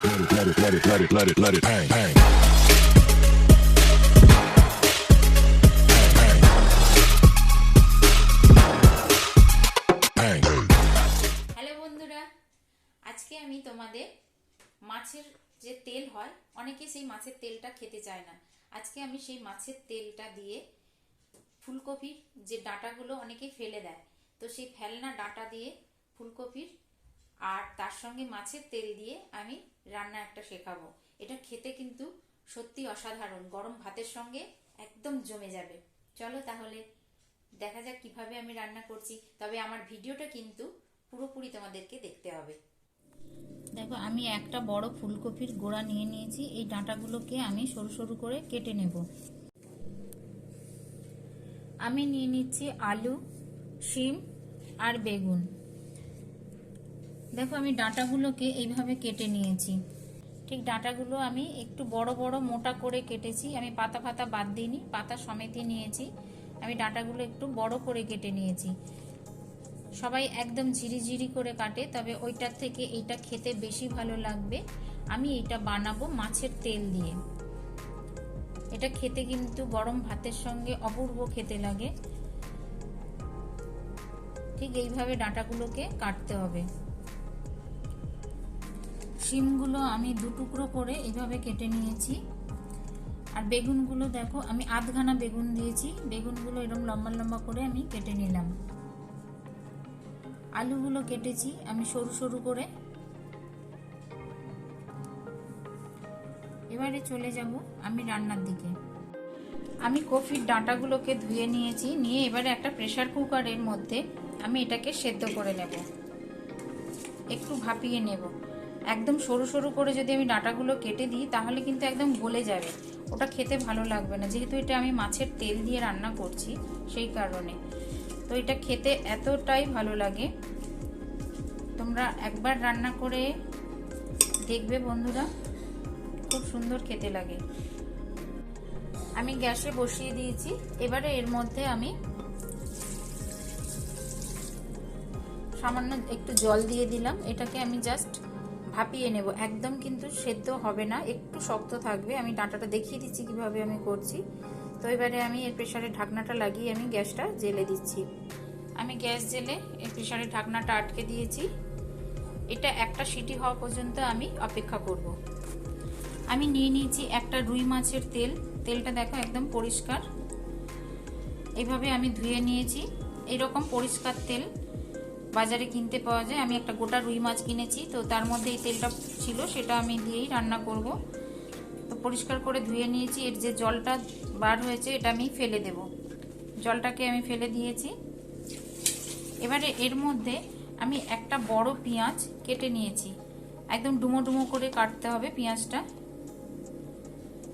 let it bang, bang. Hello বন্ধুরা, আজকে আমি তোমাদের মাছের যে তেল হয়, অনেকে সেই মাছের তেলটা খেতে চায় না। আজকে আমি সেই মাছের তেলটা দিয়ে ফুলকপির যে ডাঁটাগুলো অনেকে ফেলে দেয়, তো সেই ফেলনা ডাঁটা দিয়ে ফুলকপির আর তার সঙ্গে মাছের তেল দিয়ে আমি রান্না একটা শেখাবো। এটা খেতে কিন্তু সত্যি অসাধারণ, গরম ভাতের সঙ্গে একদম জমে যাবে। চলো তাহলে দেখা যাক কিভাবে আমি রান্না করছি। তবে আমার ভিডিওটা কিন্তু পুরোপুরি তোমাদেরকে দেখতে হবে। দেখো, আমি একটা বড় ফুলকপির গোড়া নিয়ে নিয়েছি। এই ডাঁটাগুলোকে আমি সরু সরু করে কেটে নেব। আমি নিয়ে নিচ্ছি আলু, শিম আর বেগুন। দেখো, আমি ডাঁটাগুলোকে এইভাবে কেটে নিয়েছি। ঠিক ডাঁটাগুলো আমি একটু বড় বড় মোটা করে কেটেছি। আমি পাতা ফাতা বাদ দিইনি, পাতা সমেতই নিয়েছি। আমি ডাঁটাগুলো একটু বড় করে কেটে নিয়েছি। সবাই একদম ঝিরিঝিরি করে কাটে, তবে ওইটার থেকে এইটা খেতে বেশি ভালো লাগবে। আমি এইটা বানাবো মাছের তেল দিয়ে। এটা খেতে কিন্তু গরম ভাতের সঙ্গে অপূর্ব খেতে লাগে। ঠিক এইভাবে ডাঁটাগুলোকে কাটতে হবে। শিমগুলো আমি দু টুকরো করে এইভাবে কেটে নিয়েছি। আর বেগুনগুলো দেখো, আমি আধখানা বেগুন দিয়েছি। বেগুনগুলো এরকম লম্বা লম্বা করে আমি কেটে নিলাম। আলুগুলো কেটেছি আমি সরু সরু করে। এবারে চলে যাব আমি রান্নার দিকে। আমি কপির ডাঁটাগুলোকে ধুয়ে নিয়েছি, নিয়ে এবারে একটা প্রেসার কুকারের মধ্যে আমি এটাকে সেদ্ধ করে নেব, একটু ভাপিয়ে নেব। একদম সরু সরু করে যদি আমি ডাঁটাগুলো কেটে দিই তাহলে কিন্তু একদম গলে যাবে, ওটা খেতে ভালো লাগবে না। যেহেতু এটা আমি মাছের তেল দিয়ে রান্না করছি সেই কারণে। তো এটা খেতে এতটাই ভালো লাগে, তোমরা একবার রান্না করে দেখবে বন্ধুরা, খুব সুন্দর খেতে লাগে। আমি গ্যাসে বসিয়ে দিয়েছি। এবারে এর মধ্যে আমি সামান্য একটু জল দিয়ে দিলাম। এটাকে আমি জাস্ট ভাপিয়ে নেব, একদম কিন্তু সেদ্ধ হবে না, একটু শক্ত থাকবে। আমি ডাঁটাটা দেখিয়ে দিচ্ছি কিভাবে আমি করছি। তো এবারে আমি এর প্রেসারের ঢাকনাটা লাগিয়ে আমি গ্যাসটা জেলে দিচ্ছি। আমি গ্যাস জেলে এর প্রেসারের ঢাকনাটা আটকে দিয়েছি। এটা একটা সিটি হওয়া পর্যন্ত আমি অপেক্ষা করব। আমি নিয়ে নিয়েছি একটা রুই মাছের তেল। তেলটা দেখো একদম পরিষ্কার, এইভাবে আমি ধুয়ে নিয়েছি। এইরকম পরিষ্কার তেল বাজারে কিনতে পাওয়া যায়। আমি একটা গোটা রুই মাছ কিনেছি, তো তার মধ্যে এই তেলটা ছিল, সেটা আমি দিয়েই রান্না করব। তো পরিষ্কার করে ধুয়ে নিয়েছি। এর যে জলটা বার হয়েছে এটা আমি ফেলে দেব। জলটাকে আমি ফেলে দিয়েছি। এবারে এর মধ্যে আমি একটা বড় পেঁয়াজ কেটে নিয়েছি। একদম ডুমো ডুমো করে কাটতে হবে পেঁয়াজটা।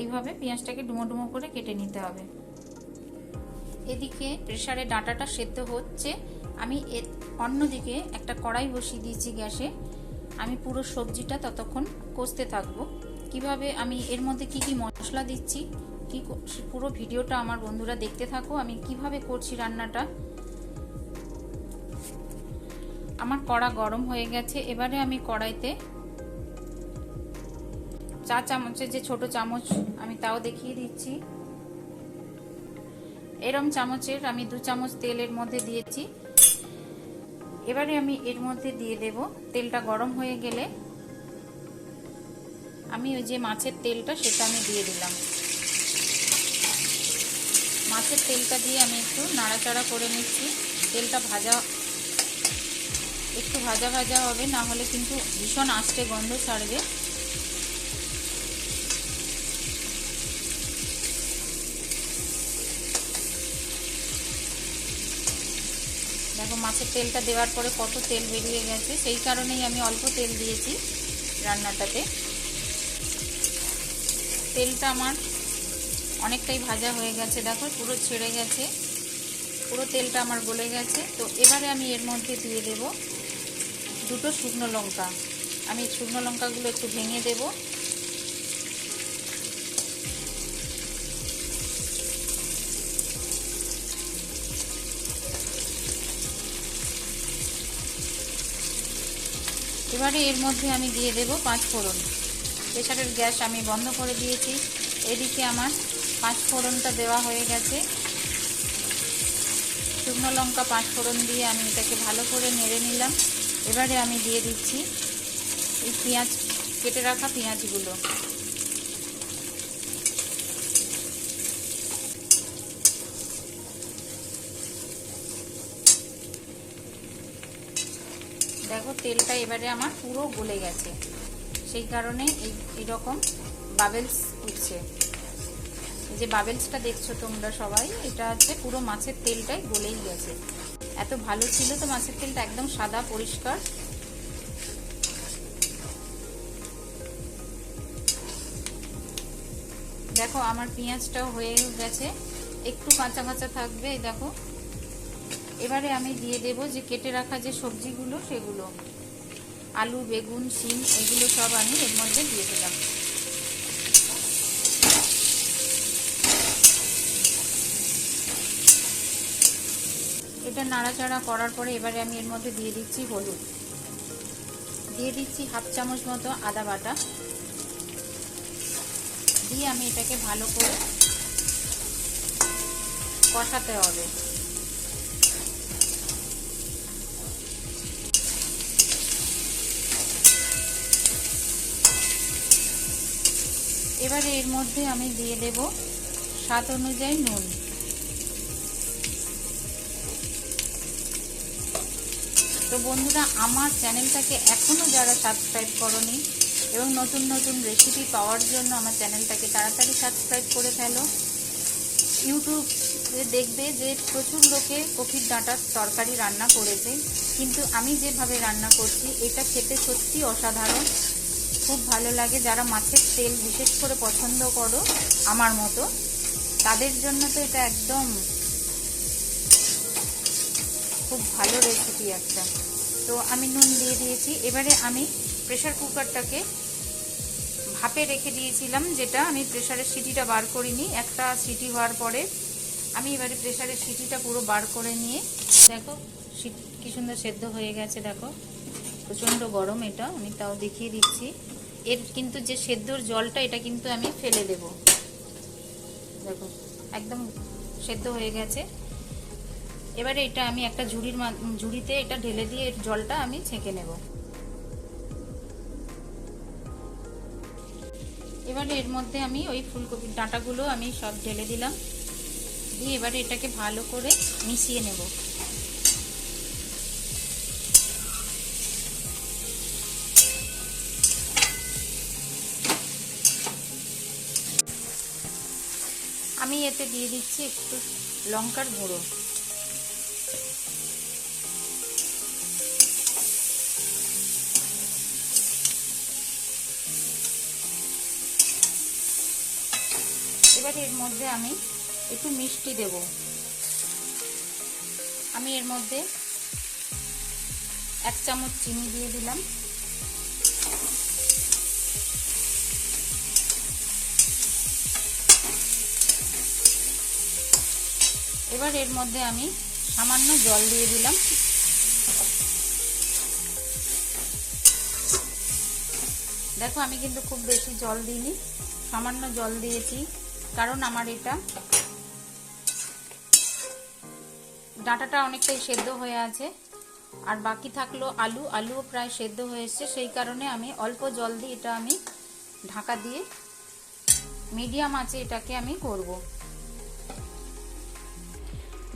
এইভাবে পেঁয়াজটাকে ডুমো ডুমো করে কেটে নিতে হবে। এদিকে প্রেসারে ডাঁটাটা সেদ্ধ হচ্ছে। আমি অন্যদিকে একটা কড়াই বসিয়ে দিয়েছি গ্যাসে। আমি পুরো সবজিটা ততক্ষণ কষতে থাকবো। কিভাবে আমি এর মধ্যে কি কি মশলা দিচ্ছি, কি পুরো ভিডিওটা আমার বন্ধুরা দেখতে থাকো, আমি কিভাবে করছি রান্নাটা। আমার কড়া গরম হয়ে গেছে। এবারে আমি কড়াইতে চা চামচের যে ছোট চামচ আমি তাও দেখিয়ে দিচ্ছি। এরম চামচের আমি 2 চামচ তেলের মধ্যে দিয়েছি। এবারে আমি এর মধ্যে দিয়ে দেব। তেলটা গরম হয়ে গেলে আমি ওই যে মাছের তেলটা সেটা আমি দিয়ে দিলাম। মাছের তেলটা দিয়ে আমি একটু নাড়াচাড়া করে নিচ্ছি। তেলটা একটু ভাজা ভাজা হবে, না হলে কিন্তু ভীষণ আস্তে গন্ধ ছাড়বে। দেখো, মাছের তেলটা দেওয়ার পরে কত তেল বেরিয়ে গেছে, সেই কারণেই আমি অল্প তেল দিয়েছি রান্নাটাতে। তেলটা আমার অনেকটাই ভাজা হয়ে গেছে, দেখো পুরো ছেড়ে গেছে, পুরো তেলটা আমার গলে গেছে। তো এবারে আমি এর মধ্যে দিয়ে দেব 2টো শুকনো লঙ্কা। আমি শুকনো লঙ্কাগুলো একটু ভেঙে দেব। এবারে এর মধ্যে আমি দিয়ে দেব 5 ফোড়ন। প্রেসারের গ্যাস আমি বন্ধ করে দিয়েছি। এদিকে আমার 5 ফোড়নটা দেওয়া হয়ে গেছে। শুকনো লঙ্কা 5 ফোড়ন দিয়ে আমি এটাকে ভালো করে নেড়ে নিলাম। এবারে আমি দিয়ে দিচ্ছি এই পেঁয়াজ, কেটে রাখা পেঁয়াজগুলো। দেখো তেলটা এবারে আমার পুরো গলে গেছে, সেই কারণে এইরকম বাবেলস উঠছে। এই যে বাবেলসটা দেখছো তোমরা সবাই, এটা হচ্ছে পুরো মাছের তেলটাই গলেই গেছে। এত ভালো ছিল তো মাছের তেলটা, একদম সাদা পরিষ্কার। দেখো আমার পেঁয়াজটাও হয়ে গেছে, একটু কাঁচা কাঁচা থাকবে। দেখো এবারে আমি দিয়ে দেব যে কেটে রাখা যে সবজিগুলো, সেগুলো আলু, বেগুন, শিম, এগুলো সব আমি এর মধ্যে দিয়ে দিলাম। এটা নাড়াচাড়া করার পরে এবারে আমি এর মধ্যে দিয়ে দিচ্ছি হলুদ, দিয়ে দিচ্ছি হাফ চামচ মতো আদা বাটা, দিয়ে আমি এটাকে ভালো করে কষাতে হবে। এবারে এর মধ্যে আমি দিয়ে দেব স্বাদ অনুযায়ী নুন। তো বন্ধুরা, আমার চ্যানেলটাকে এখনো যারা সাবস্ক্রাইব করোনি এবং নতুন নতুন রেসিপি পাওয়ার জন্য আমার চ্যানেলটাকে তাড়াতাড়ি সাবস্ক্রাইব করে ফেলো। ইউটিউবে দেখবে যে প্রচুর লোকে কপির ডাঁটার তরকারি রান্না করেছে, কিন্তু আমি যেভাবে রান্না করছি এটা খেতে সত্যি অসাধারণ, খুব ভালো লাগে। যারা মাছের তেল বিশেষ করে পছন্দ করো আমার মতো, তাদের জন্য তো এটা একদম খুব ভালো রেসিপি একটা। তো আমি নুন দিয়ে দিয়েছি। এবারে আমি প্রেসার কুকারটাকে ভাপে রেখে দিয়েছিলাম, যেটা আমি প্রেসারের সিটিটা বার করিনি। একটা সিটি হওয়ার পরে আমি এবারে প্রেসারের সিটিটা পুরো বার করে নিয়ে, দেখো কি সুন্দর সেদ্ধ হয়ে গেছে। দেখো প্রচণ্ড গরম এটা, আমি তাও দেখিয়ে দিচ্ছি। এর কিন্তু যে সেদ্ধর জলটা, এটা কিন্তু আমি ফেলে দেব। দেখো একদম সেদ্ধ হয়ে গেছে। এবারে এটা আমি একটা ঝুড়িতে এটা ঢেলে দিয়ে এর জলটা আমি ছেঁকে নেব। এবারে এর মধ্যে আমি ওই ফুলকপির ডাঁটাগুলো আমি সব ঢেলে দিলাম, দিয়ে এবারে এটাকে ভালো করে মিশিয়ে নেব। আমি এতে দিয়ে দিচ্ছি একটু লঙ্কার গুঁড়ো। এবারে এর মধ্যে আমি একটু মিষ্টি দেব। আমি এর মধ্যে 1 চামচ চিনি দিয়ে দিলাম। এবার এর মধ্যে আমি সামান্য জল দিয়ে দিলাম। দেখো আমি কিন্তু খুব বেশি জল দিইনি, সামান্য জল দিয়েছি, কারণ আমার এটা ডাঁটাটা অনেকটাই সেদ্ধ হয়ে আছে, আর বাকি থাকলো আলুও প্রায় সেদ্ধ হয়ে এসছে। সেই কারণে আমি অল্প জল দিয়ে এটা আমি ঢাকা দিয়ে মিডিয়াম আঁচে এটাকে আমি করব।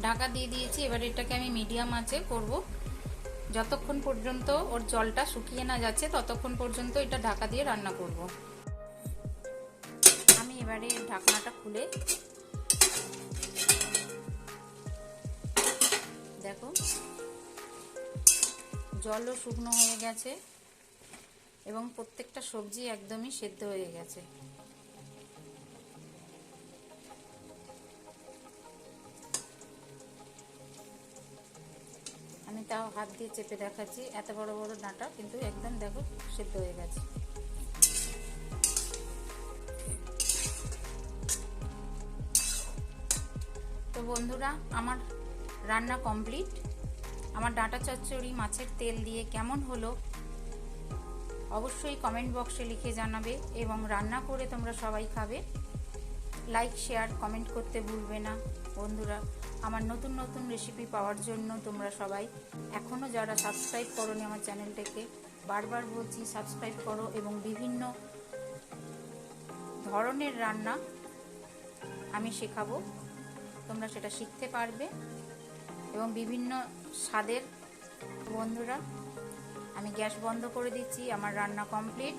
ঢাকা দিয়ে দিয়েছি। এবার এটাকে আমি মিডিয়াম আঁচে করব, যতক্ষণ পর্যন্ত ওর জলটা শুকিয়ে না যাচ্ছে ততক্ষণ পর্যন্ত এটা ঢাকা দিয়ে রান্না করব। আমি এবারে ঢাকনাটা খুলে দেখো জলও শুকনো হয়ে গেছে এবং প্রত্যেকটা সবজি একদমই সেদ্ধ হয়ে গেছে। আমি তাও হাত দিয়ে চেপে দেখাচ্ছি, এত বড় বড় ডাঁটা কিন্তু একদম দেখো সেদ্ধ হয়ে গেছে। তো বন্ধুরা, আমার রান্না কমপ্লিট। আমার ডাঁটা চচ্চড়ি মাছের তেল দিয়ে কেমন হলো অবশ্যই কমেন্ট বক্সে লিখে জানাবে এবং রান্না করে তোমরা সবাই খাবে। লাইক শেয়ার কমেন্ট করতে ভুলবে না বন্ধুরা। আমার নতুন নতুন রেসিপি পাওয়ার জন্য তোমরা সবাই এখনও যারা সাবস্ক্রাইব করোনি আমার চ্যানেলটাকে, বারবার বলছি সাবস্ক্রাইব করো এবং বিভিন্ন ধরনের রান্না আমি শেখাবো, তোমরা সেটা শিখতে পারবে এবং বিভিন্ন স্বাদের। বন্ধুরা আমি গ্যাস বন্ধ করে দিচ্ছি, আমার রান্না কমপ্লিট।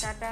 টাটা।